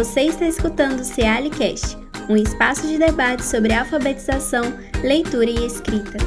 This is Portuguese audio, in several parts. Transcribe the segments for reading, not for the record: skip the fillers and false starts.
Você está escutando o Cealicast, um espaço de debate sobre alfabetização, leitura e escrita.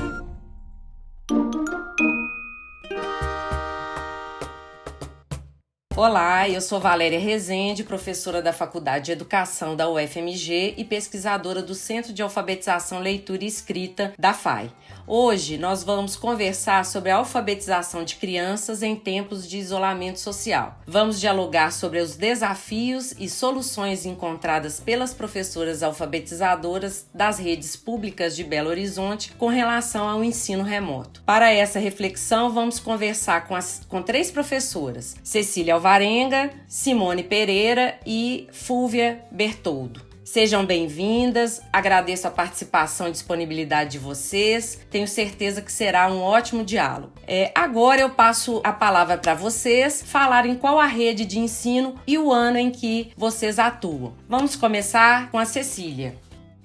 Olá, eu sou Valéria Rezende, professora da Faculdade de Educação da UFMG e pesquisadora do Centro de Alfabetização, Leitura e Escrita da FAI. Hoje nós vamos conversar sobre a alfabetização de crianças em tempos de isolamento social. Vamos dialogar sobre os desafios e soluções encontradas pelas professoras alfabetizadoras das redes públicas de Belo Horizonte com relação ao ensino remoto. Para essa reflexão, vamos conversar com três professoras: Cecília Alvarenga, Simone Pereira e Fúvia Bertoldo. Sejam bem-vindas, agradeço a participação e disponibilidade de vocês, tenho certeza que será um ótimo diálogo. Agora eu passo a palavra para vocês falarem qual a rede de ensino e o ano em que vocês atuam. Vamos começar com a Cecília.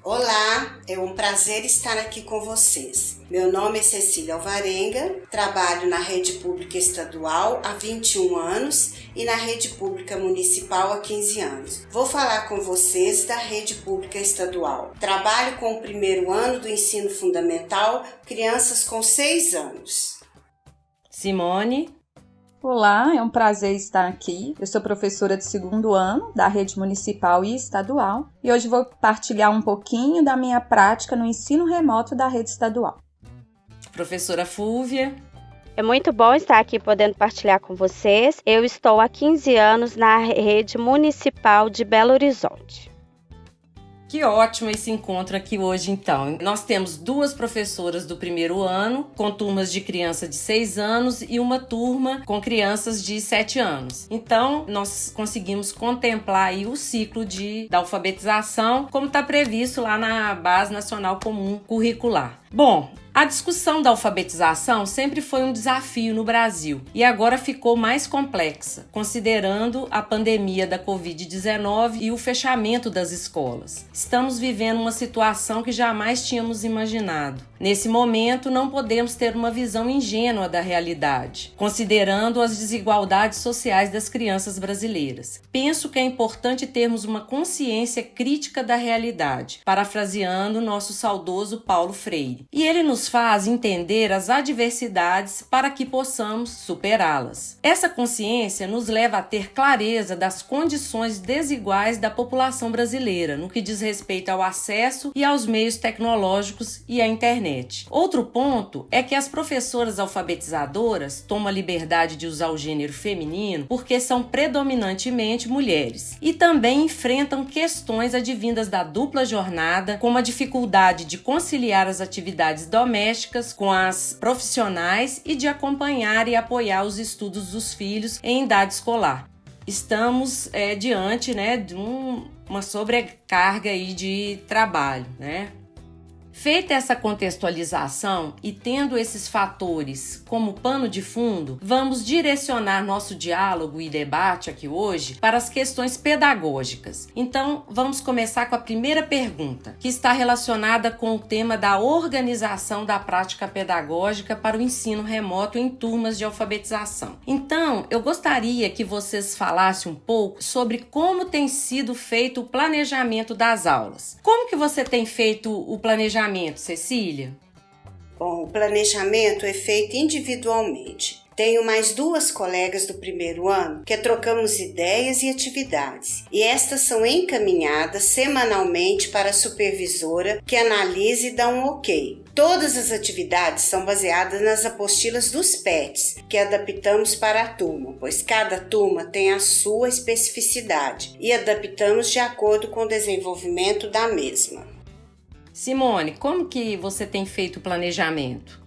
Olá, é um prazer estar aqui com vocês. Meu nome é Cecília Alvarenga, trabalho na rede pública estadual há 21 anos e na rede pública municipal há 15 anos. Vou falar com vocês da rede pública estadual. Trabalho com o primeiro ano do ensino fundamental, crianças com 6 anos. Simone. Olá, é um prazer estar aqui. Eu sou professora de segundo ano da rede municipal e estadual e hoje vou partilhar um pouquinho da minha prática no ensino remoto da rede estadual. Professora Fúvia. É muito bom estar aqui podendo partilhar com vocês. Eu estou há 15 anos na rede municipal de Belo Horizonte. Que ótimo esse encontro aqui hoje, então. Nós temos duas professoras do primeiro ano, com turmas de criança de 6 anos e uma turma com crianças de 7 anos. Então, nós conseguimos contemplar aí o ciclo da alfabetização, como está previsto lá na Base Nacional Comum Curricular. Bom, a discussão da alfabetização sempre foi um desafio no Brasil e agora ficou mais complexa, considerando a pandemia da Covid-19 e o fechamento das escolas. Estamos vivendo uma situação que jamais tínhamos imaginado. Nesse momento, não podemos ter uma visão ingênua da realidade, considerando as desigualdades sociais das crianças brasileiras. Penso que é importante termos uma consciência crítica da realidade, parafraseando nosso saudoso Paulo Freire. E ele nos faz entender as adversidades para que possamos superá-las. Essa consciência nos leva a ter clareza das condições desiguais da população brasileira no que diz respeito ao acesso e aos meios tecnológicos e à internet. Outro ponto é que as professoras alfabetizadoras tomam a liberdade de usar o gênero feminino porque são predominantemente mulheres e também enfrentam questões advindas da dupla jornada, como a dificuldade de conciliar as atividades domésticas com as profissionais e de acompanhar e apoiar os estudos dos filhos em idade escolar. Estamos diante de uma sobrecarga aí de trabalho, Feita essa contextualização e tendo esses fatores como pano de fundo, vamos direcionar nosso diálogo e debate aqui hoje para as questões pedagógicas. Então, vamos começar com a primeira pergunta, que está relacionada com o tema da organização da prática pedagógica para o ensino remoto em turmas de alfabetização. Então, eu gostaria que vocês falassem um pouco sobre como tem sido feito o planejamento das aulas. Como que você tem feito o planejamento, Cecília? Bom, o planejamento é feito individualmente. Tenho mais 2 colegas do primeiro ano que trocamos ideias e atividades, e estas são encaminhadas semanalmente para a supervisora que analisa e dá um ok. Todas as atividades são baseadas nas apostilas dos PETs, que adaptamos para a turma, pois cada turma tem a sua especificidade e adaptamos de acordo com o desenvolvimento da mesma. Simone, como que você tem feito o planejamento?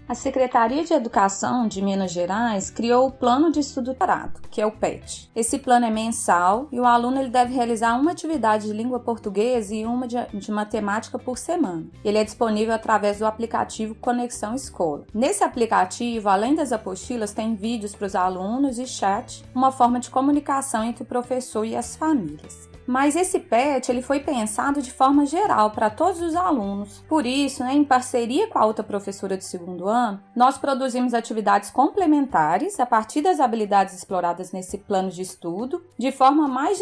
A Secretaria de Educação de Minas Gerais criou o Plano de Estudo Parado, que é o PET. Esse plano é mensal e o aluno ele deve realizar uma atividade de língua portuguesa e uma de matemática por semana. Ele é disponível através do aplicativo Conexão Escola. Nesse aplicativo, além das apostilas, tem vídeos para os alunos e chat, uma forma de comunicação entre o professor e as famílias. Mas esse PET ele foi pensado de forma geral para todos os alunos. Por isso, em parceria com a outra professora do segundo ano, nós produzimos atividades complementares a partir das habilidades exploradas nesse plano de estudo, de forma mais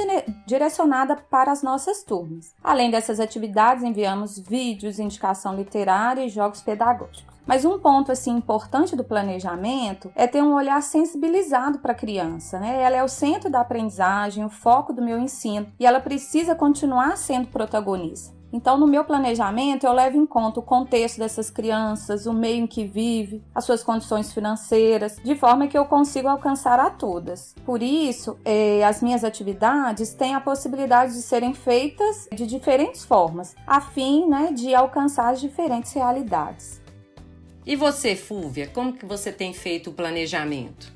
direcionada para as nossas turmas. Além dessas atividades, enviamos vídeos, indicação literária e jogos pedagógicos. Mas um ponto importante do planejamento é ter um olhar sensibilizado para a criança, Ela é o centro da aprendizagem, o foco do meu ensino e ela precisa continuar sendo protagonista. Então, no meu planejamento, eu levo em conta o contexto dessas crianças, o meio em que vive, as suas condições financeiras, de forma que eu consiga alcançar a todas. Por isso, as minhas atividades têm a possibilidade de serem feitas de diferentes formas, a fim de alcançar as diferentes realidades. E você, Fúvia, como que você tem feito o planejamento?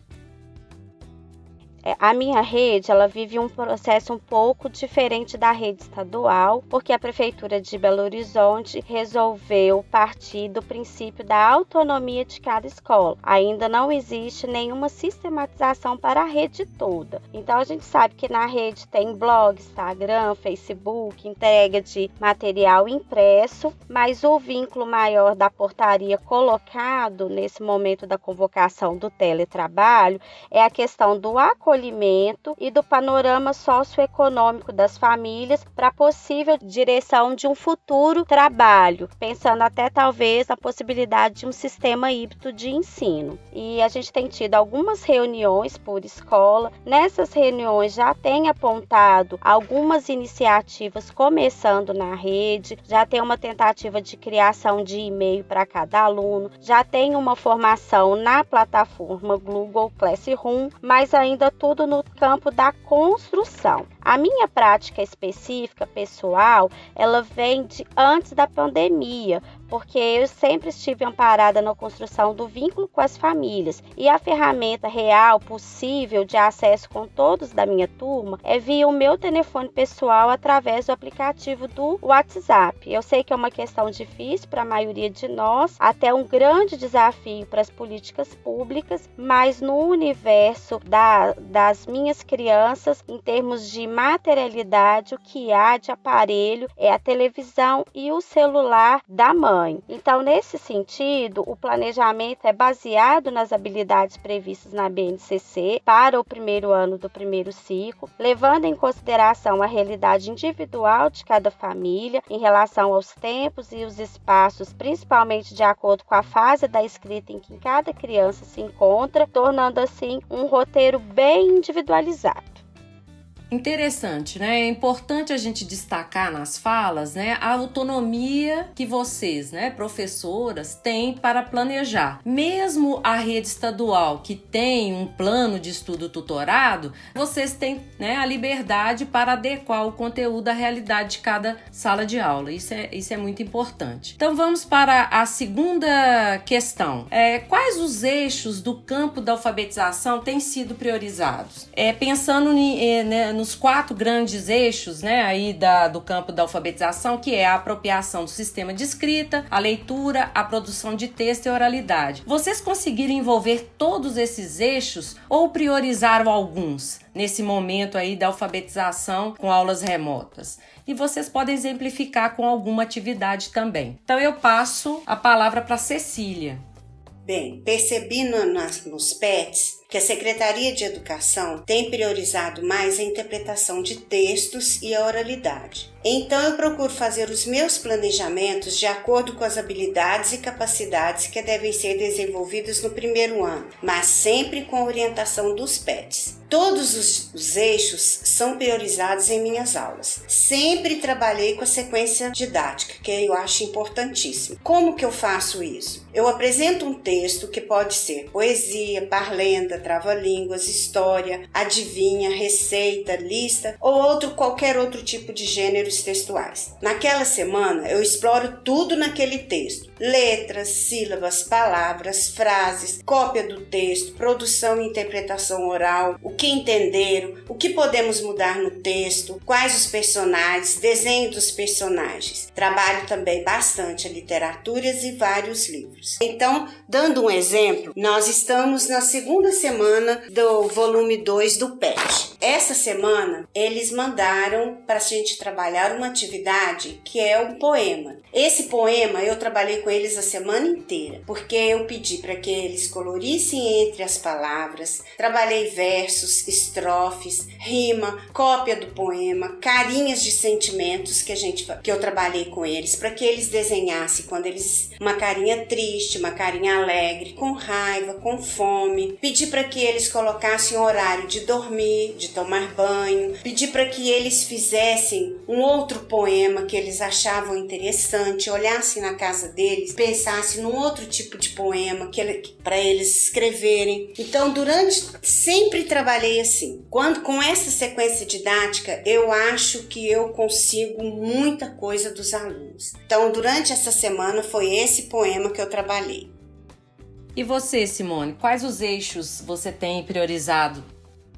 A minha rede, ela vive um processo um pouco diferente da rede estadual, porque a Prefeitura de Belo Horizonte resolveu partir do princípio da autonomia de cada escola. Ainda não existe nenhuma sistematização para a rede toda. Então, a gente sabe que na rede tem blog, Instagram, Facebook, entrega de material impresso, mas o vínculo maior da portaria colocado nesse momento da convocação do teletrabalho é a questão do acolhimento e do panorama socioeconômico das famílias para a possível direção de um futuro trabalho, pensando até talvez na possibilidade de um sistema híbrido de ensino. E a gente tem tido algumas reuniões por escola. Nessas reuniões já tem apontado algumas iniciativas começando na rede, já tem uma tentativa de criação de e-mail para cada aluno, já tem uma formação na plataforma Google Classroom, mas ainda tudo no campo da construção. A minha prática específica, pessoal, ela vem de antes da pandemia, porque eu sempre estive amparada na construção do vínculo com as famílias. E a ferramenta real, possível, de acesso com todos da minha turma, é via o meu telefone pessoal através do aplicativo do WhatsApp. Eu sei que é uma questão difícil para a maioria de nós, até um grande desafio para as políticas públicas, mas no universo das minhas crianças, em termos de materialidade, o que há de aparelho é a televisão e o celular da mãe. Então, nesse sentido, o planejamento é baseado nas habilidades previstas na BNCC para o primeiro ano do primeiro ciclo, levando em consideração a realidade individual de cada família em relação aos tempos e os espaços, principalmente de acordo com a fase da escrita em que cada criança se encontra, tornando assim um roteiro bem individualizado. Interessante, É importante a gente destacar nas falas, a autonomia que vocês, professoras, têm para planejar. Mesmo a rede estadual, que tem um plano de estudo tutorado, vocês têm, a liberdade para adequar o conteúdo à realidade de cada sala de aula. Isso é muito importante. Então, vamos para a segunda questão. Quais os eixos do campo da alfabetização têm sido priorizados? Pensando nos 4 grandes eixos, aí do campo da alfabetização, que é a apropriação do sistema de escrita, a leitura, a produção de texto e oralidade. Vocês conseguiram envolver todos esses eixos ou priorizaram alguns nesse momento aí da alfabetização com aulas remotas? E vocês podem exemplificar com alguma atividade também. Então eu passo a palavra para Cecília. Bem, percebi nos PETs que a Secretaria de Educação tem priorizado mais a interpretação de textos e a oralidade. Então, eu procuro fazer os meus planejamentos de acordo com as habilidades e capacidades que devem ser desenvolvidas no primeiro ano, mas sempre com a orientação dos PETs. Todos os eixos são priorizados em minhas aulas. Sempre trabalhei com a sequência didática, que eu acho importantíssimo. Como que eu faço isso? Eu apresento um texto que pode ser poesia, parlenda, trava-línguas, história, adivinha, receita, lista ou qualquer outro tipo de gêneros textuais. Naquela semana, eu exploro tudo naquele texto. Letras, sílabas, palavras, frases, cópia do texto, produção e interpretação oral, o que entenderam, o que podemos mudar no texto, quais os personagens, desenho dos personagens. Trabalho também bastante a literaturas e vários livros. Então, dando um exemplo, nós estamos na segunda semana do volume 2 do PET. Essa semana, eles mandaram para a gente trabalhar uma atividade que é um poema. Esse poema eu trabalhei com eles a semana inteira, porque eu pedi para que eles colorissem entre as palavras, trabalhei versos, estrofes, rima, cópia do poema, carinhas de sentimentos que eu trabalhei com eles, para que eles desenhassem uma carinha triste, uma carinha alegre, com raiva, com fome. Pedi para que eles colocassem o horário de dormir, de tomar banho. Pedi para que eles fizessem um outro poema que eles achavam interessante, olhassem na casa deles, pensassem num outro tipo de poema para eles escreverem. Então, sempre trabalhei assim. Com essa sequência didática, eu acho que eu consigo muita coisa dos alunos. Então, durante essa semana, foi esse poema que eu trabalhei. E você, Simone, quais os eixos você tem priorizado?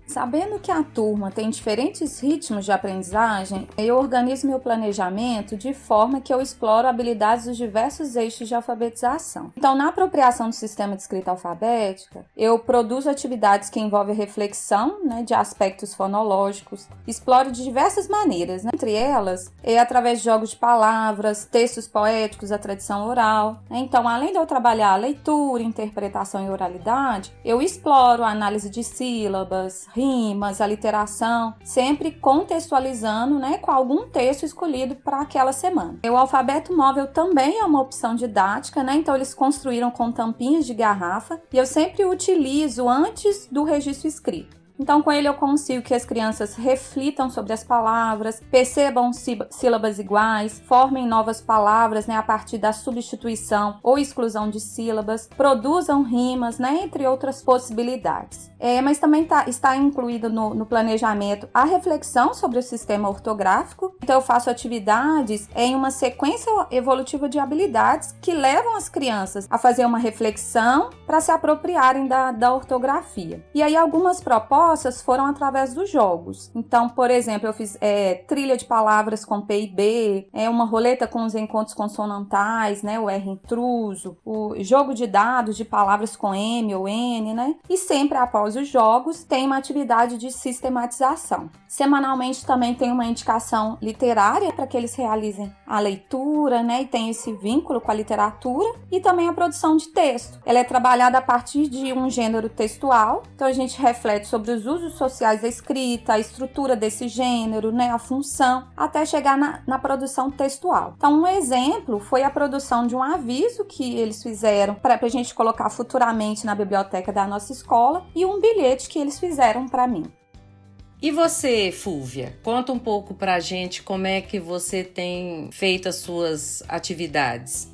Sabendo que a turma tem diferentes ritmos de aprendizagem, eu organizo meu planejamento de forma que eu exploro habilidades dos diversos eixos de alfabetização. Então, na apropriação do sistema de escrita alfabética, eu produzo atividades que envolvem reflexão, de aspectos fonológicos, exploro de diversas maneiras, entre elas, através de jogos de palavras, textos poéticos, a tradição oral. Então, além de eu trabalhar a leitura, interpretação e oralidade, eu exploro a análise de sílabas, rimas, aliteração, sempre contextualizando, com algum texto escolhido para aquela semana. O alfabeto móvel também é uma opção didática, então eles construíram com tampinhas de garrafa e eu sempre utilizo antes do registro escrito. Então, com ele eu consigo que as crianças reflitam sobre as palavras, percebam sílabas iguais, formem novas palavras, a partir da substituição ou exclusão de sílabas, produzam rimas, entre outras possibilidades. Mas também está incluído no planejamento a reflexão sobre o sistema ortográfico. Então, eu faço atividades em uma sequência evolutiva de habilidades que levam as crianças a fazer uma reflexão para se apropriarem da ortografia. E aí, algumas propostas foram através dos jogos. Então, por exemplo, eu fiz trilha de palavras com P e B, uma roleta com os encontros consonantais, o R intruso, o jogo de dados de palavras com M ou N, e sempre após os jogos tem uma atividade de sistematização. Semanalmente também tem uma indicação literária para que eles realizem a leitura, e tem esse vínculo com a literatura, e também a produção de texto. Ela é trabalhada a partir de um gênero textual, então a gente reflete sobre os usos sociais da escrita, a estrutura desse gênero, a função, até chegar na produção textual. Então, um exemplo foi a produção de um aviso que eles fizeram para a gente colocar futuramente na biblioteca da nossa escola e um bilhete que eles fizeram para mim. E você, Fúvia? Conta um pouco pra gente como é que você tem feito as suas atividades.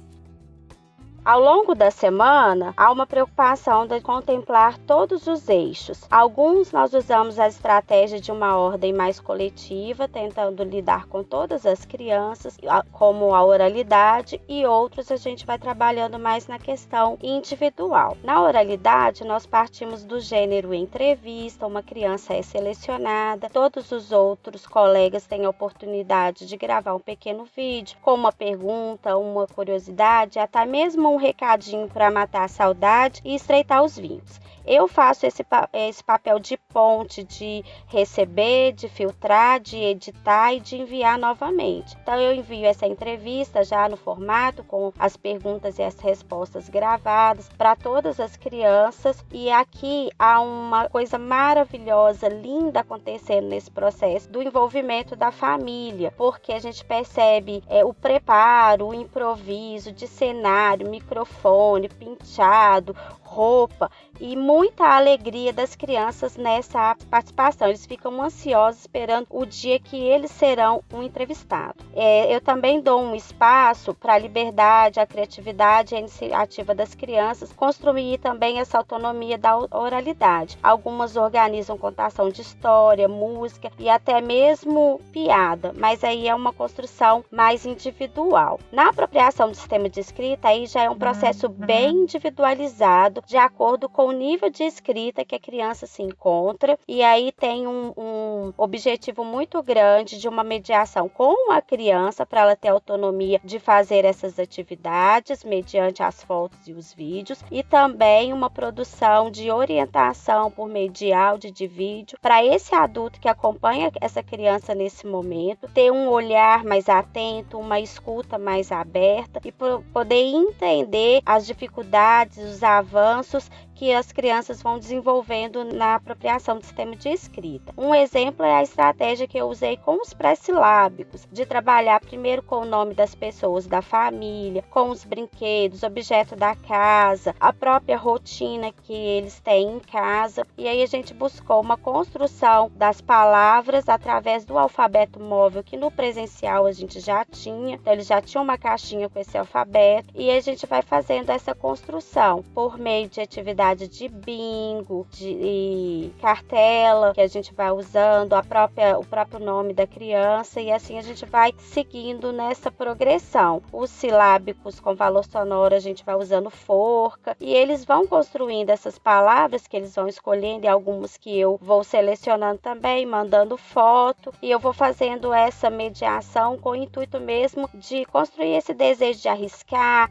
Ao longo da semana, há uma preocupação de contemplar todos os eixos. Alguns nós usamos a estratégia de uma ordem mais coletiva, tentando lidar com todas as crianças, como a oralidade, e outros a gente vai trabalhando mais na questão individual. Na oralidade, nós partimos do gênero entrevista, uma criança é selecionada, todos os outros colegas têm a oportunidade de gravar um pequeno vídeo, com uma pergunta, uma curiosidade, até mesmo um recadinho para matar a saudade e estreitar os vínculos. Eu faço esse papel de ponte, de receber, de filtrar, de editar e de enviar novamente. Então, eu envio essa entrevista já no formato, com as perguntas e as respostas gravadas para todas as crianças. E aqui há uma coisa maravilhosa, linda acontecendo nesse processo do envolvimento da família, porque a gente percebe o preparo, o improviso de cenário, microfone, penteado, roupa e muita alegria das crianças nessa participação. Eles ficam ansiosos esperando o dia que eles serão um entrevistado. Eu também dou um espaço para a liberdade, a criatividade e a iniciativa das crianças, construir também essa autonomia da oralidade. Algumas organizam contação de história, música e até mesmo piada, mas aí é uma construção mais individual. Na apropriação do sistema de escrita, aí já é um processo bem individualizado, de acordo com o nível nível de escrita que a criança se encontra, e aí tem um objetivo muito grande de uma mediação com a criança para ela ter autonomia de fazer essas atividades mediante as fotos e os vídeos, e também uma produção de orientação por meio de áudio e de vídeo para esse adulto que acompanha essa criança nesse momento ter um olhar mais atento, uma escuta mais aberta e poder entender as dificuldades, os avanços que as crianças vão desenvolvendo na apropriação do sistema de escrita. Um exemplo é a estratégia que eu usei com os pré-silábicos, de trabalhar primeiro com o nome das pessoas da família, com os brinquedos, objeto da casa, a própria rotina que eles têm em casa. E aí a gente buscou uma construção das palavras através do alfabeto móvel, que no presencial a gente já tinha. Então eles já tinham uma caixinha com esse alfabeto, e a gente vai fazendo essa construção por meio de atividades de bingo, de cartela, que a gente vai usando o próprio nome da criança, e assim a gente vai seguindo nessa progressão. Os silábicos com valor sonoro a gente vai usando forca, e eles vão construindo essas palavras que eles vão escolhendo, e algumas que eu vou selecionando também, mandando foto, e eu vou fazendo essa mediação com o intuito mesmo de construir esse desejo de arriscar,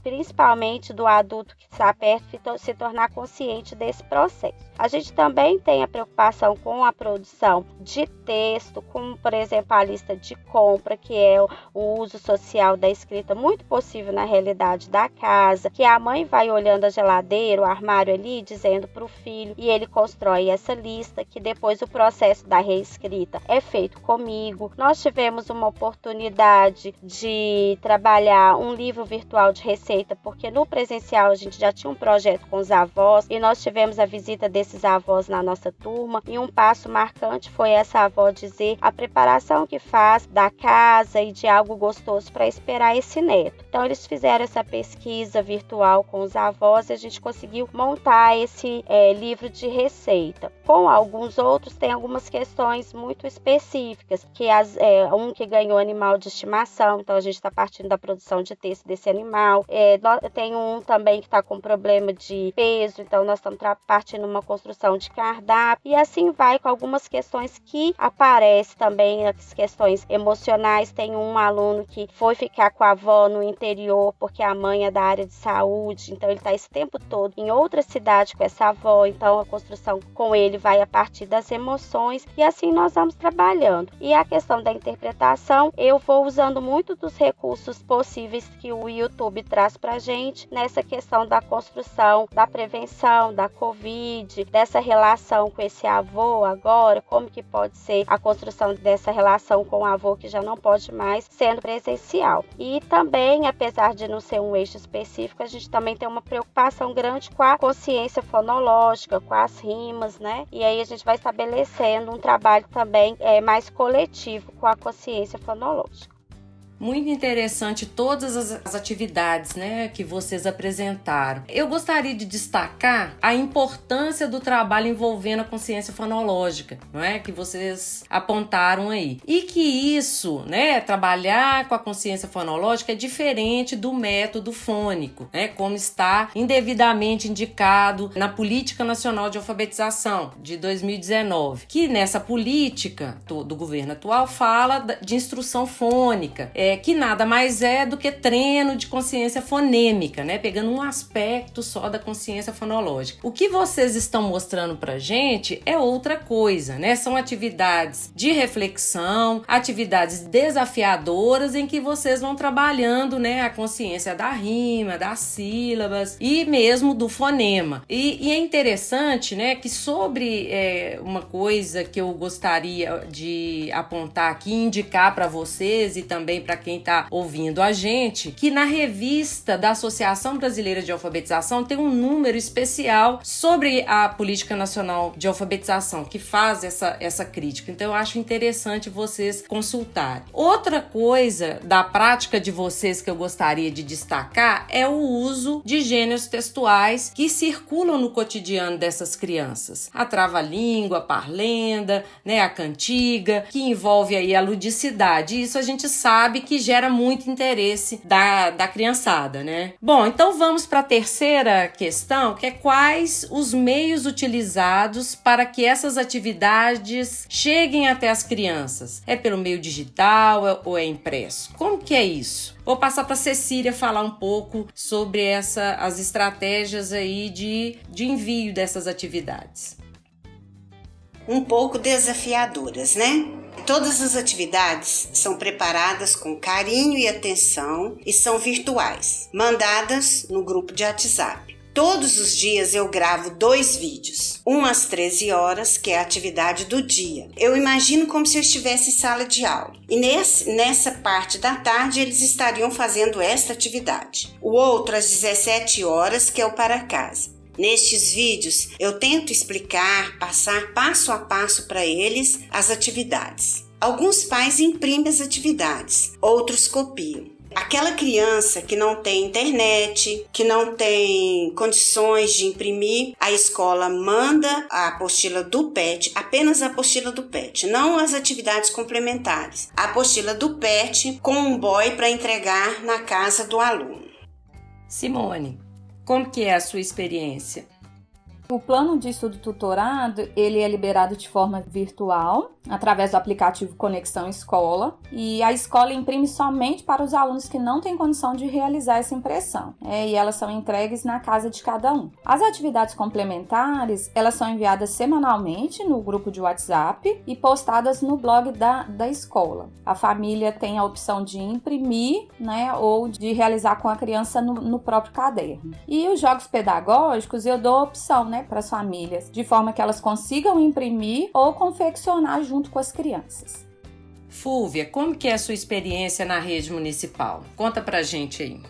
principalmente do adulto que está perto se tornar consciente desse processo. A gente também tem a preocupação com a produção de texto, como, por exemplo, a lista de compra, que é o uso social da escrita, muito possível na realidade da casa, que a mãe vai olhando a geladeira, o armário ali, dizendo para o filho, e ele constrói essa lista, que depois o processo da reescrita é feito comigo. Nós tivemos uma oportunidade de trabalhar um livro virtual de receita, porque no presencial a gente já tinha um projeto com os avós, e nós tivemos a visita desses avós na nossa turma, e um passo marcante foi essa avó dizer a preparação que faz da casa e de algo gostoso para esperar esse neto. Então eles fizeram essa pesquisa virtual com os avós, e a gente conseguiu montar esse livro de receita. Com alguns outros tem algumas questões muito específicas, que um que ganhou animal de estimação, então a gente está partindo da produção de texto desse animal. Tem um também que está com problema de peso, então nós estamos partindo uma construção de cardápio, e assim vai com algumas questões que aparecem também, as questões emocionais. Tem um aluno que foi ficar com a avó no interior porque a mãe é da área de saúde, então ele está esse tempo todo em outra cidade com essa avó, então a construção com ele vai a partir das emoções, e assim nós vamos trabalhando. E a questão da interpretação, eu vou usando muito dos recursos possíveis que o YouTube traz pra gente nessa questão da construção, da prevenção, da Covid, dessa relação com esse avô agora, como que pode ser a construção dessa relação com o avô que já não pode mais sendo presencial. E também, apesar de não ser um eixo específico, a gente também tem uma preocupação grande com a consciência fonológica, com as rimas, né? E aí a gente vai estabelecendo um trabalho também mais coletivo com a consciência fonológica. Muito interessante todas as atividades, né, que vocês apresentaram. Eu gostaria de destacar a importância do trabalho envolvendo a consciência fonológica, não é, que vocês apontaram aí. E que isso, né, trabalhar com a consciência fonológica é diferente do método fônico, né, como está indevidamente indicado na Política Nacional de Alfabetização de 2019, que nessa política do governo atual fala de instrução fônica, que nada mais é do que treino de consciência fonêmica, né? Pegando um aspecto só da consciência fonológica. O que vocês estão mostrando pra gente é outra coisa, né? São atividades de reflexão, atividades desafiadoras em que vocês vão trabalhando, né, a consciência da rima, das sílabas e mesmo do fonema. E é interessante, né, que sobre uma coisa que eu gostaria de apontar aqui, indicar para vocês e também para quem está ouvindo a gente, que na revista da Associação Brasileira de Alfabetização tem um número especial sobre a Política Nacional de Alfabetização, que faz essa crítica. Então eu acho interessante vocês consultarem. Outra coisa da prática de vocês que eu gostaria de destacar é o uso de gêneros textuais que circulam no cotidiano dessas crianças. A trava-língua, a parlenda, né, a cantiga, que envolve aí a ludicidade. Isso a gente sabe que gera muito interesse da criançada, né? Bom, então vamos para a terceira questão, que é quais os meios utilizados para que essas atividades cheguem até as crianças? É pelo meio digital ou é impresso? Como que é isso? Vou passar para a Cecília falar um pouco sobre as estratégias aí de envio dessas atividades. Um pouco desafiadoras, né? Todas as atividades são preparadas com carinho e atenção e são virtuais, mandadas no grupo de WhatsApp. Todos os dias eu gravo 2 vídeos, um às 13 horas, que é a atividade do dia. Eu imagino como se eu estivesse em sala de aula. E nessa parte da tarde eles estariam fazendo esta atividade. O outro às 17 horas, que é o para casa. Nestes vídeos, eu tento explicar, passar passo a passo para eles as atividades. Alguns pais imprimem as atividades, outros copiam. Aquela criança que não tem internet, que não tem condições de imprimir, a escola manda a apostila do PET, apenas a apostila do PET, não as atividades complementares. A apostila do PET com um boy para entregar na casa do aluno. Simone, como que é a sua experiência? O plano de estudo tutorado, ele é liberado de forma virtual, através do aplicativo Conexão Escola, e a escola imprime somente para os alunos que não têm condição de realizar essa impressão, e elas são entregues na casa de cada um. As atividades complementares, elas são enviadas semanalmente no grupo de WhatsApp e postadas no blog da escola. A família tem a opção de imprimir, ou de realizar com a criança no próprio caderno. E os jogos pedagógicos, eu dou a opção, para as famílias, de forma que elas consigam imprimir ou confeccionar junto com as crianças. Fúvia, como que é a sua experiência na rede municipal? Conta pra gente aí.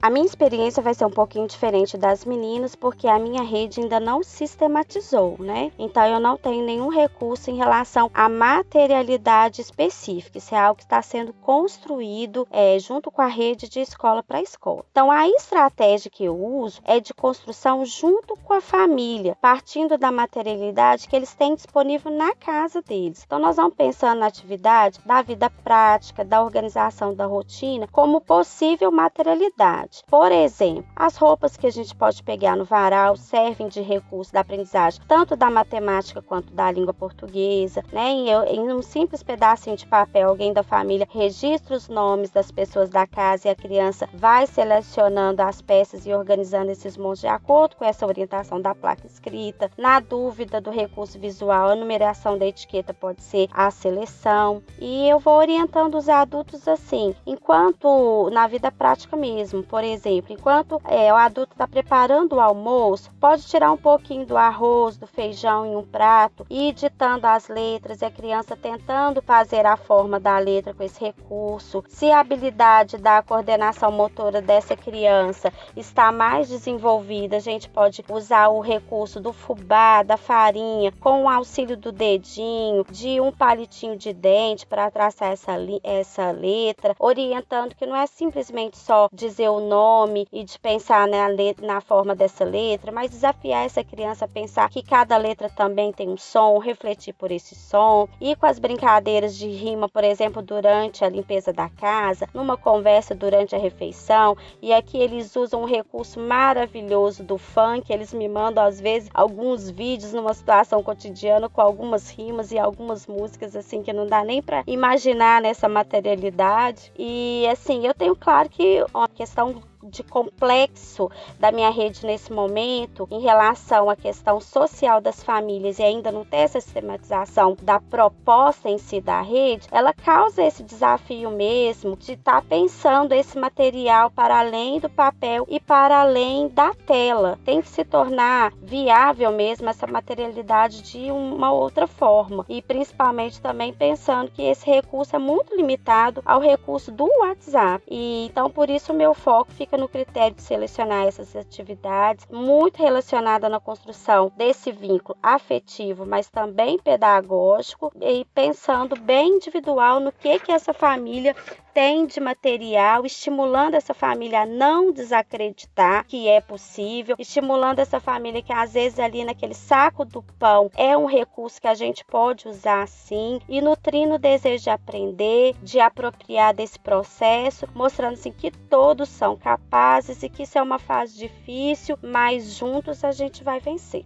A minha experiência vai ser um pouquinho diferente das meninas, porque a minha rede ainda não sistematizou, né? Então, eu não tenho nenhum recurso em relação à materialidade específica. Isso é algo que está sendo construído junto com a rede de escola para escola. Então, a estratégia que eu uso é de construção junto com a família, partindo da materialidade que eles têm disponível na casa deles. Então, nós vamos pensando na atividade da vida prática, da organização da rotina, como possível materialidade. Por exemplo, as roupas que a gente pode pegar no varal servem de recurso da aprendizagem, tanto da matemática quanto da língua portuguesa, né? Em um simples pedacinho de papel, alguém da família registra os nomes das pessoas da casa e a criança vai selecionando as peças e organizando esses montes de acordo com essa orientação da placa escrita. Na dúvida do recurso visual, a numeração da etiqueta pode ser a seleção. E eu vou orientando os adultos assim, enquanto na vida prática mesmo. Por exemplo, enquanto o adulto está preparando o almoço, pode tirar um pouquinho do arroz, do feijão em um prato e ir ditando as letras e a criança tentando fazer a forma da letra com esse recurso. Se a habilidade da coordenação motora dessa criança está mais desenvolvida, a gente pode usar o recurso do fubá, da farinha, com o auxílio do dedinho, de um palitinho de dente para traçar essa letra, orientando que não é simplesmente só dizer o nome e de pensar na forma dessa letra, mas desafiar essa criança a pensar que cada letra também tem um som, refletir por esse som, e com as brincadeiras de rima, por exemplo, durante a limpeza da casa, numa conversa durante a refeição. E aqui eles usam um recurso maravilhoso do funk, eles me mandam às vezes alguns vídeos numa situação cotidiana com algumas rimas e algumas músicas assim que não dá nem para imaginar nessa materialidade. E assim, eu tenho claro que uma questão de complexo da minha rede nesse momento em relação à questão social das famílias e ainda não ter essa sistematização da proposta em si da rede, ela causa esse desafio mesmo de estar pensando esse material para além do papel e para além da tela. Tem que se tornar viável mesmo essa materialidade de uma outra forma e principalmente também pensando que esse recurso é muito limitado ao recurso do WhatsApp. E então por isso o meu foco fica no critério de selecionar essas atividades, muito relacionada na construção desse vínculo afetivo, mas também pedagógico, e pensando bem individual no que essa família tem de material, estimulando essa família a não desacreditar que é possível, estimulando essa família que às vezes ali naquele saco do pão é um recurso que a gente pode usar sim, e nutrindo o desejo de aprender, de apropriar desse processo, mostrando assim que todos são capazes e que isso é uma fase difícil, mas juntos a gente vai vencer.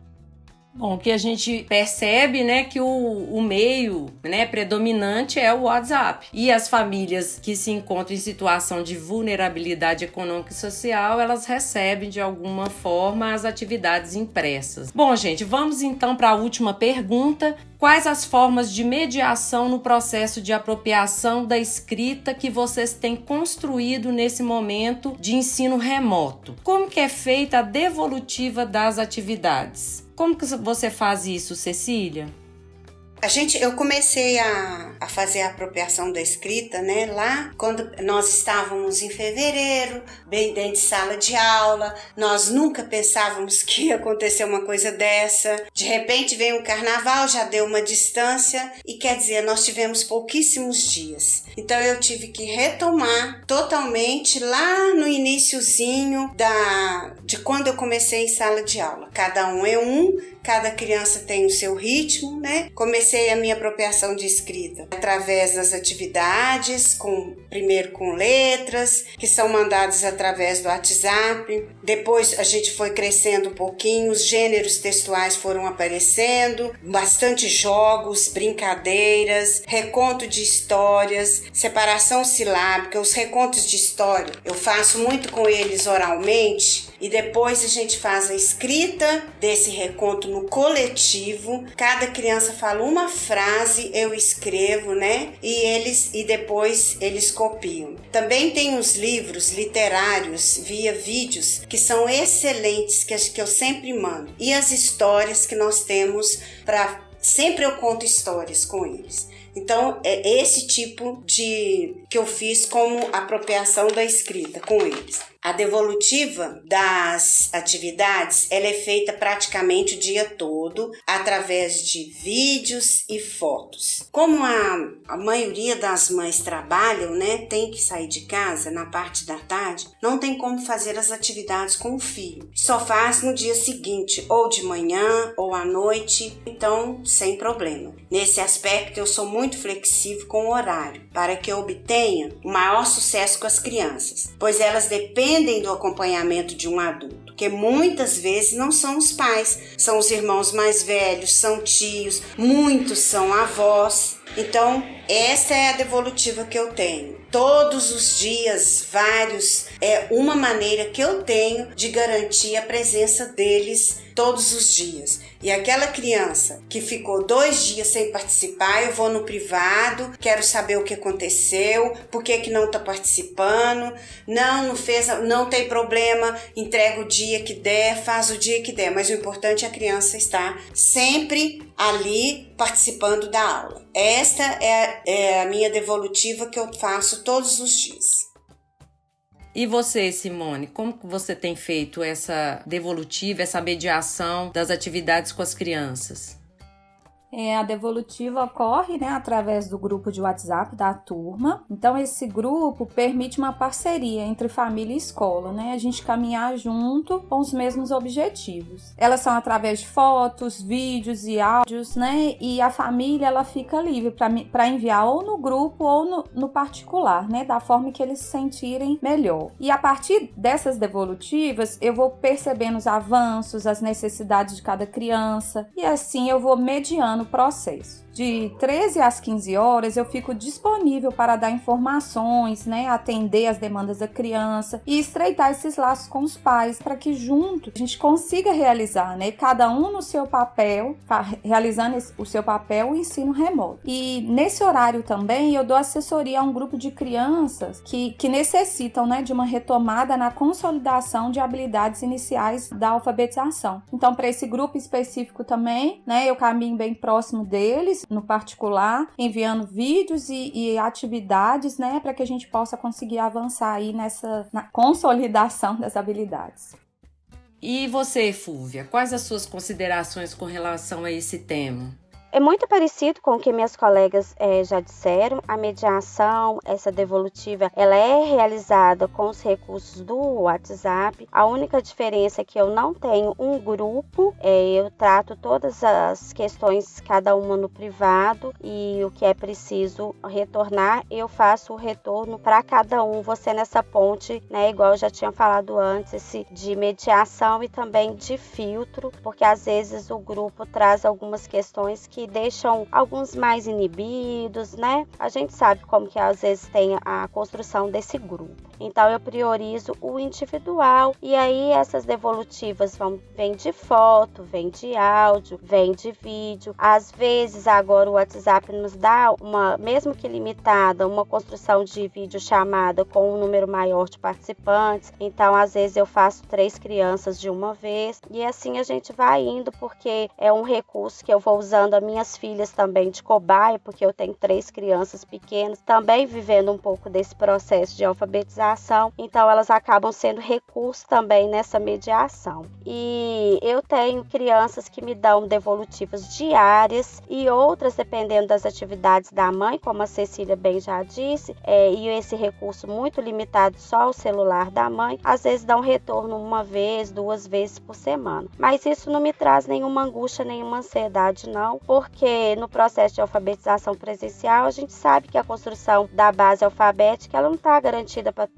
Bom, o que a gente percebe, né, que o meio, né, predominante é o WhatsApp. E as famílias que se encontram em situação de vulnerabilidade econômica e social, elas recebem de alguma forma as atividades impressas. Bom, gente, vamos então para a última pergunta. Quais as formas de mediação no processo de apropriação da escrita que vocês têm construído nesse momento de ensino remoto? Como que é feita a devolutiva das atividades? Como que você faz isso, Cecília? Eu comecei a fazer a apropriação da escrita, né, lá quando nós estávamos em fevereiro, bem dentro de sala de aula. Nós nunca pensávamos que ia acontecer uma coisa dessa. De repente veio um carnaval, já deu uma distância e quer dizer, nós tivemos pouquíssimos dias. Então eu tive que retomar totalmente lá no iniciozinho de quando eu comecei em sala de aula. Cada um é cada criança tem o seu ritmo, né? Comecei a minha apropriação de escrita através das atividades, primeiro com letras, que são mandadas através do WhatsApp. Depois a gente foi crescendo um pouquinho, os gêneros textuais foram aparecendo, bastante jogos, brincadeiras, reconto de histórias, separação silábica. Os recontos de história eu faço muito com eles oralmente, e depois a gente faz a escrita desse reconto no coletivo. Cada criança fala uma frase, eu escrevo, né? E depois eles copiam. Também tem os livros literários via vídeos que são excelentes, que eu sempre mando. E as histórias que nós temos sempre eu conto histórias com eles. Então, é esse tipo que eu fiz como apropriação da escrita com eles. A devolutiva das atividades, ela é feita praticamente o dia todo, através de vídeos e fotos. Como a maioria das mães trabalham, né, tem que sair de casa na parte da tarde, não tem como fazer as atividades com o filho. Só faz no dia seguinte, ou de manhã, ou à noite, então sem problema. Nesse aspecto, eu sou muito flexível com o horário, para que eu obtenha o maior sucesso com as crianças, pois elas dependem do acompanhamento de um adulto, que muitas vezes não são os pais, são os irmãos mais velhos, são tios, muitos são avós. Então, essa é a devolutiva que eu tenho. Todos os dias, vários, é uma maneira que eu tenho de garantir a presença deles todos os dias. E aquela criança que ficou 2 dias sem participar, eu vou no privado, quero saber o que aconteceu, por que não está participando, não fez, não tem problema, entrega o dia que der, faz o dia que der, mas o importante é a criança estar sempre ali participando da aula. Esta é a minha devolutiva que eu faço todos os dias. E você, Simone, como que você tem feito essa devolutiva, essa mediação das atividades com as crianças? A devolutiva ocorre, né, através do grupo de WhatsApp da turma. Então, esse grupo permite uma parceria entre família e escola, né? A gente caminhar junto com os mesmos objetivos. Elas são através de fotos, vídeos e áudios, né? E a família, ela fica livre para enviar ou no grupo ou no particular, né? Da forma que eles se sentirem melhor. E a partir dessas devolutivas, eu vou percebendo os avanços, as necessidades de cada criança. E assim eu vou mediando processo. De 13 às 15 horas eu fico disponível para dar informações, né, atender as demandas da criança e estreitar esses laços com os pais para que juntos a gente consiga realizar, né, cada um no seu papel, realizando o seu papel, o ensino remoto. E nesse horário também eu dou assessoria a um grupo de crianças que necessitam, né, de uma retomada na consolidação de habilidades iniciais da alfabetização. Então, para esse grupo específico também, né, eu caminho bem próximo deles, no particular, enviando vídeos e atividades, né, para que a gente possa conseguir avançar aí na consolidação das habilidades. E você, Fúvia, quais as suas considerações com relação a esse tema? É muito parecido com o que minhas colegas já disseram. A mediação, essa devolutiva, ela é realizada com os recursos do WhatsApp. A única diferença é que eu não tenho um grupo, eu trato todas as questões, cada uma no privado, e o que é preciso retornar, eu faço o retorno para cada um. Você nessa ponte, né, igual eu já tinha falado antes, de mediação e também de filtro, porque às vezes o grupo traz algumas questões que deixam alguns mais inibidos, né? A gente sabe como que às vezes tem a construção desse grupo. Então eu priorizo o individual, e aí essas devolutivas vem de foto, vem de áudio, vem de vídeo. Às vezes agora o WhatsApp nos dá mesmo que limitada, uma construção de vídeo chamada com um número maior de participantes. Então às vezes eu faço 3 crianças de uma vez, e assim a gente vai indo, porque é um recurso que eu vou usando as minhas filhas também de cobaia, porque eu tenho 3 crianças pequenas, também vivendo um pouco desse processo de alfabetização, então elas acabam sendo recurso também nessa mediação. E eu tenho crianças que me dão devolutivas diárias e outras dependendo das atividades da mãe, como a Cecília bem já disse, e esse recurso muito limitado só ao celular da mãe, às vezes dá um retorno 1 vez, 2 vezes por semana. Mas isso não me traz nenhuma angústia, nenhuma ansiedade não, porque no processo de alfabetização presencial a gente sabe que a construção da base alfabética ela não está garantida para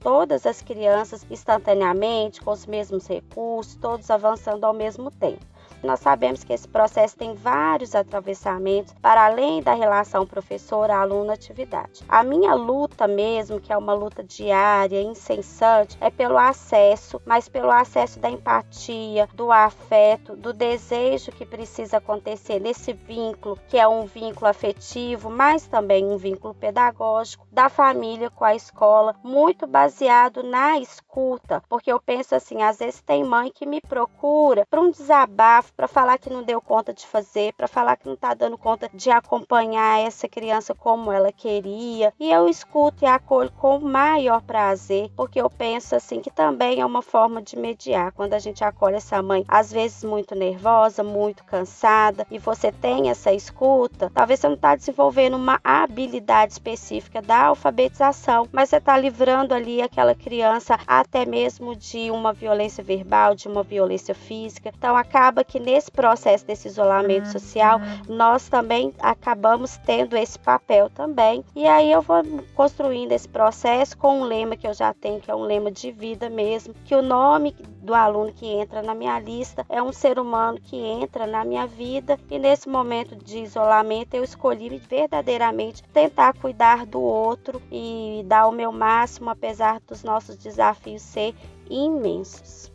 todas as crianças instantaneamente, com os mesmos recursos, todos avançando ao mesmo tempo. Nós sabemos que esse processo tem vários atravessamentos para além da relação professor-aluno-atividade. A minha luta mesmo, que é uma luta diária, incessante, é pelo acesso, mas pelo acesso da empatia, do afeto, do desejo que precisa acontecer nesse vínculo, que é um vínculo afetivo, mas também um vínculo pedagógico, da família com a escola, muito baseado na escuta, porque eu penso assim, às vezes tem mãe que me procura para um desabafo, para falar que não deu conta de fazer, para falar que não está dando conta de acompanhar essa criança como ela queria. E eu escuto e acolho com o maior prazer, porque eu penso assim que também é uma forma de mediar. Quando a gente acolhe essa mãe, às vezes muito nervosa, muito cansada, e você tem essa escuta, talvez você não está desenvolvendo uma habilidade específica da alfabetização, mas você está livrando ali aquela criança até mesmo de uma violência verbal, de uma violência física. Então acaba que nesse processo desse isolamento social, nós também acabamos tendo esse papel também. E aí eu vou construindo esse processo com um lema que eu já tenho, que é um lema de vida mesmo, que o nome do aluno que entra na minha lista é um ser humano que entra na minha vida, e nesse momento de isolamento eu escolhi verdadeiramente tentar cuidar do outro e dar o meu máximo, apesar dos nossos desafios ser imensos.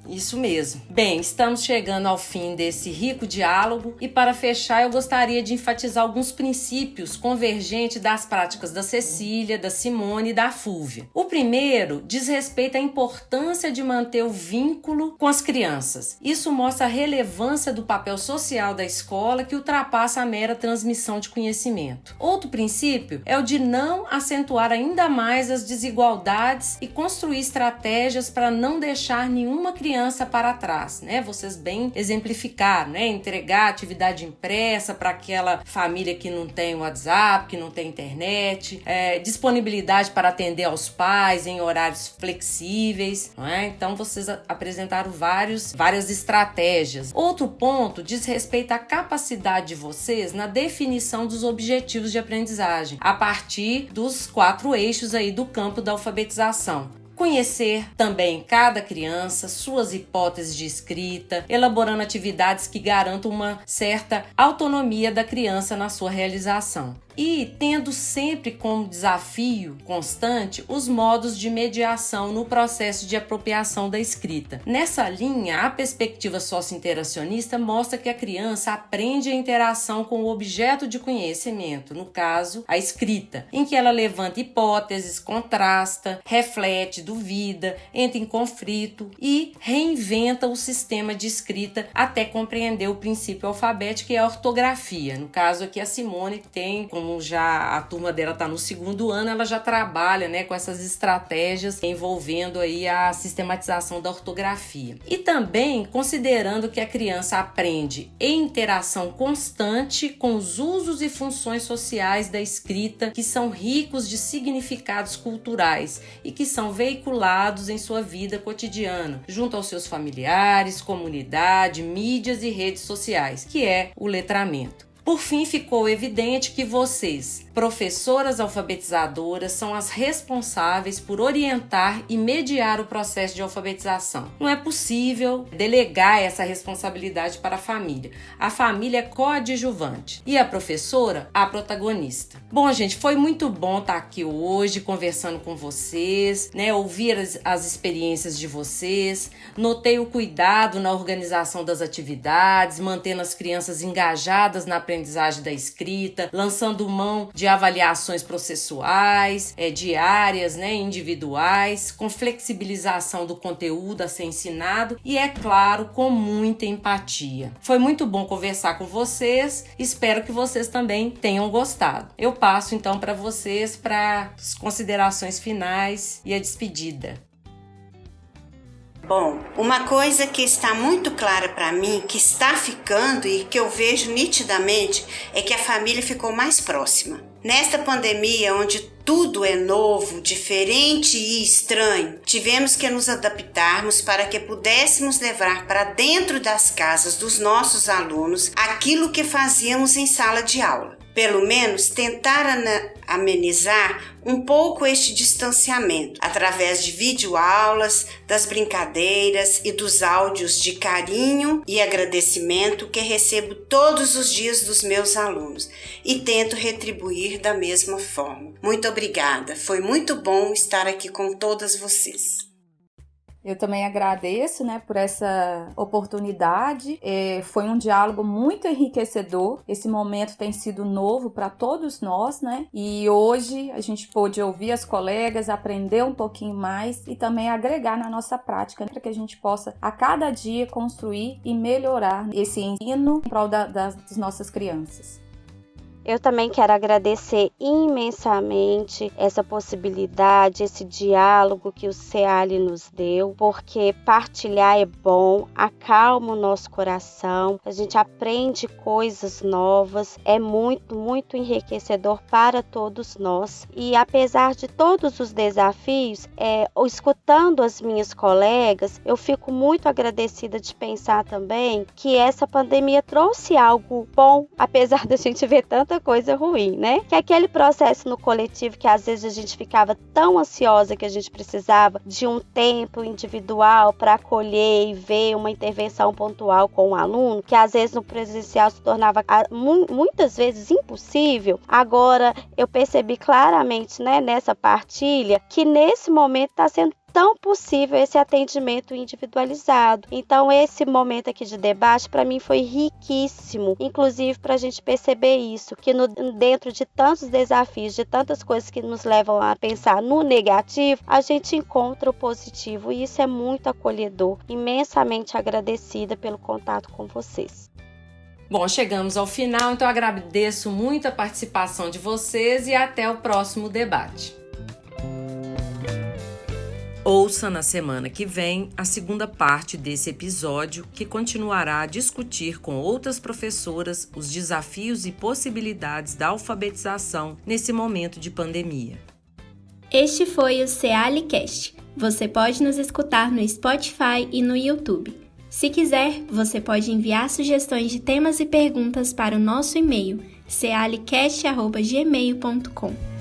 Isso mesmo. Bem, estamos chegando ao fim desse rico diálogo e para fechar eu gostaria de enfatizar alguns princípios convergentes das práticas da Cecília, da Simone e da Fúvia. O primeiro diz respeito à importância de manter o vínculo com as crianças. Isso mostra a relevância do papel social da escola que ultrapassa a mera transmissão de conhecimento. Outro princípio é o de não acentuar ainda mais as desigualdades e construir estratégias para não deixar nenhuma criança para trás, né? Vocês bem exemplificaram, né? Entregar atividade impressa para aquela família que não tem WhatsApp, que não tem internet, disponibilidade para atender aos pais em horários flexíveis, não é? Então vocês apresentaram várias estratégias. Outro ponto diz respeito à capacidade de vocês na definição dos objetivos de aprendizagem, a partir dos 4 eixos aí do campo da alfabetização. Conhecer também cada criança, suas hipóteses de escrita, elaborando atividades que garantam uma certa autonomia da criança na sua realização. E tendo sempre como desafio constante os modos de mediação no processo de apropriação da escrita. Nessa linha, a perspectiva socio-interacionista mostra que a criança aprende a interação com o objeto de conhecimento, no caso, a escrita, em que ela levanta hipóteses, contrasta, reflete, duvida, entra em conflito e reinventa o sistema de escrita até compreender o princípio alfabético e a ortografia. No caso aqui, a Simone tem como como já a turma dela está no 2º ano, ela já trabalha, né, com essas estratégias envolvendo aí a sistematização da ortografia. E também considerando que a criança aprende em interação constante com os usos e funções sociais da escrita, que são ricos de significados culturais e que são veiculados em sua vida cotidiana, junto aos seus familiares, comunidade, mídias e redes sociais, que é o letramento. Por fim, ficou evidente que vocês, professoras alfabetizadoras, são as responsáveis por orientar e mediar o processo de alfabetização. Não é possível delegar essa responsabilidade para a família. A família é coadjuvante e a professora, a protagonista. Bom, gente, foi muito bom estar aqui hoje conversando com vocês, né? Ouvir as experiências de vocês. Notei o cuidado na organização das atividades, mantendo as crianças engajadas na aprendizagem da escrita, lançando mão de avaliações processuais, diárias, né, individuais, com flexibilização do conteúdo a ser ensinado e, é claro, com muita empatia. Foi muito bom conversar com vocês, espero que vocês também tenham gostado. Eu passo então para vocês para as considerações finais e a despedida. Bom, uma coisa que está muito clara para mim, que está ficando e que eu vejo nitidamente, é que a família ficou mais próxima. Nesta pandemia, onde tudo é novo, diferente e estranho, tivemos que nos adaptarmos para que pudéssemos levar para dentro das casas dos nossos alunos aquilo que fazíamos em sala de aula. Pelo menos tentar amenizar um pouco este distanciamento, através de videoaulas, das brincadeiras e dos áudios de carinho e agradecimento que recebo todos os dias dos meus alunos e tento retribuir da mesma forma. Muito obrigada, foi muito bom estar aqui com todas vocês. Eu também agradeço, né, por essa oportunidade. Foi um diálogo muito enriquecedor. Esse momento tem sido novo para todos nós, né? E hoje a gente pôde ouvir as colegas, aprender um pouquinho mais e também agregar na nossa prática, para que a gente possa a cada dia construir e melhorar esse ensino em prol das nossas crianças. Eu também quero agradecer imensamente essa possibilidade, esse diálogo que o SEALI nos deu, porque partilhar é bom, acalma o nosso coração, a gente aprende coisas novas, é muito, muito enriquecedor para todos nós. E apesar de todos os desafios, escutando as minhas colegas, eu fico muito agradecida de pensar também que essa pandemia trouxe algo bom, apesar da gente ver tanta coisa ruim, né? Que aquele processo no coletivo que às vezes a gente ficava tão ansiosa que a gente precisava de um tempo individual para acolher e ver uma intervenção pontual com o aluno, que às vezes no presencial se tornava muitas vezes impossível. Agora eu percebi claramente, né, nessa partilha, que nesse momento está sendo tão possível esse atendimento individualizado. Então esse momento aqui de debate para mim foi riquíssimo, inclusive para a gente perceber isso, que dentro de tantos desafios, de tantas coisas que nos levam a pensar no negativo, a gente encontra o positivo e isso é muito acolhedor. Imensamente agradecida pelo contato com vocês. Bom, chegamos ao final, então agradeço muito a participação de vocês e até o próximo debate. Ouça na semana que vem a segunda parte desse episódio, que continuará a discutir com outras professoras os desafios e possibilidades da alfabetização nesse momento de pandemia. Este foi o SEALI Cast. Você pode nos escutar no Spotify e no YouTube. Se quiser, você pode enviar sugestões de temas e perguntas para o nosso e-mail sealicast@gmail.com.